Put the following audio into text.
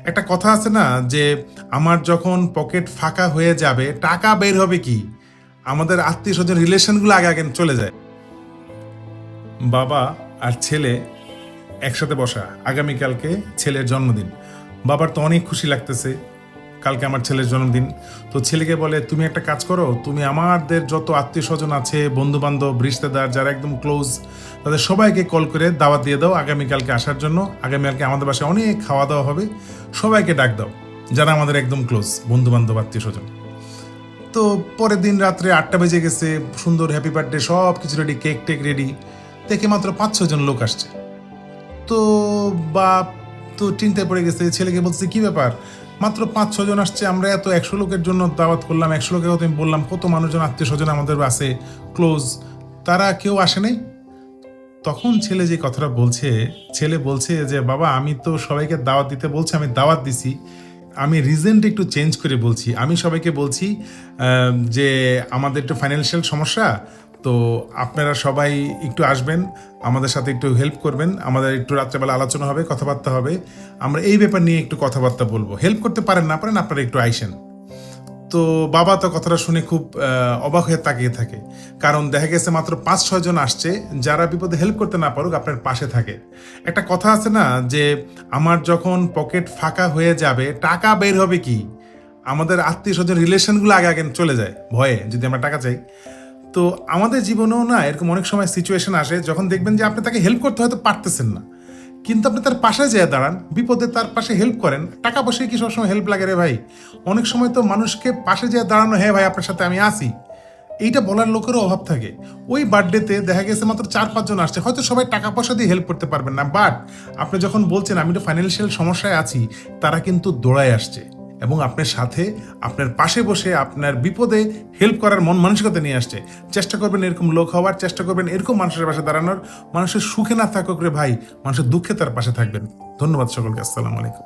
একটা কথা আছে না যে আমার যখন পকেট ফাঁকা হয়ে যাবে টাকা বের হবে কি, আমাদের আত্মীয় স্বজন রিলেশনগুলো আগে আগে চলে যায়। বাবা আর ছেলে একসাথে বসা, আগামীকালকে ছেলের জন্মদিন। বাবার তো অনেক খুশি লাগতেছে, কালকে আমার ছেলের জন্মদিন। তো ছেলেকে বলে তুমি একটা কাজ করো, তুমি আমাদের যত আত্মীয় স্বজন আছে, বন্ধু বান্ধব, রিশতেদার যারা একদম ক্লোজ, তাদের সবাইকে কল করে দাওয়াত দিয়ে দাও আগামীকালকে আসার জন্য। আগামীকালকে আমাদের বাসায় অনেক খাওয়া দাওয়া হবে, সবাইকে ডাক দাও যারা আমাদের একদম ক্লোজ বন্ধু বান্ধব আত্মীয় স্বজন। তো পরের দিন রাত্রে 8টা বেজে গেছে, সুন্দর হ্যাপি বার্থডে সব কিছু রেডি, কেক টেক রেডি, দেখে মাত্র 5-6 জন লোক আসছে। তো বাপ তো চিন্তায় পড়ে গেছে, ছেলেকে বলছে কি ব্যাপার, মাত্র 5-6 জন আসছে, আমরা এত 100 লোকের জন্য দাওয়াত করলাম, 100 লোকের কথা আমি বললাম, কত মানুষজন আত্মীয় স্বজন আমাদের আছে ক্লোজ, তারা কেউ আসে নাই। তখন ছেলে যে কথাটা বলছে, ছেলে বলছে যে বাবা আমি তো সবাইকে দাওয়াত দিতে বলছি, আমি দাওয়াত দিছি, আমি রিজনটা একটু চেঞ্জ করে বলছি। আমি সবাইকে বলছি যে আমাদের একটু ফাইন্যান্সিয়াল সমস্যা, তো আপনারা সবাই একটু আসবেন, আমাদের সাথে একটু হেল্প করবেন, আমাদের একটু রাত্রেবেলা আলোচনা হবে, কথাবার্তা হবে, আমরা এই ব্যাপার নিয়ে একটু কথাবার্তা বলবো, হেল্প করতে পারেন না পারেন আপনারা একটু আইসেন। তো বাবা তো কথাটা শুনে খুব অবাক হয়ে তাকিয়ে থাকে, কারণ দেখা গেছে মাত্র 5-6 জন আসছে যারা বিপদে হেল্প করতে না পারুক আপনার পাশে থাকে। একটা কথা আছে না যে আমার যখন পকেট ফাঁকা হয়ে যাবে টাকা বের হবে কি, আমাদের আত্মীয় স্বজন রিলেশনগুলো আগে আগে চলে যায় ভয়ে যদি আমরা টাকা চাই। তো আমাদের জীবনেও না এরকম অনেক সময় সিচুয়েশন আসে যখন দেখবেন যে আপনি তাকে হেল্প করতে হয়তো পারতেছেন না, কিন্তু আপনি তার পাশে যেয়ে দাঁড়ান, বিপদে তার পাশে হেল্প করেন। টাকা পয়সায় কি সবসময় হেল্প লাগে রে ভাই? অনেক সময় তো মানুষকে পাশে যেয়ে দাঁড়ানো, হ্যাঁ ভাই আপনার সাথে আমি আসি, এইটা বলার লোকেরও অভাব থাকে। ওই বার্থডেতে দেখা গেছে মাত্র 4-5 জন আসছে, হয়তো সবাই টাকা পয়সা দিয়ে হেল্প করতে পারবেন না, বাট আপনি যখন বলছেন আমি তো ফাইন্যান্সিয়াল সমস্যায় আছি, তারা কিন্তু দৌড়ায় আসছে এবং আপনার সাথে আপনার পাশে বসে আপনার বিপদে হেল্প করার মন মানসিকতা নিয়ে আসছে। চেষ্টা করবেন এরকম লোক হওয়ার, চেষ্টা করবেন এরকম মানুষের পাশে দাঁড়ানোর, মানুষের সুখে না থাকুক রে ভাই, মানুষের দুঃখে তার পাশে থাকবেন। ধন্যবাদ সকলকে, আসসালামু আলাইকুম।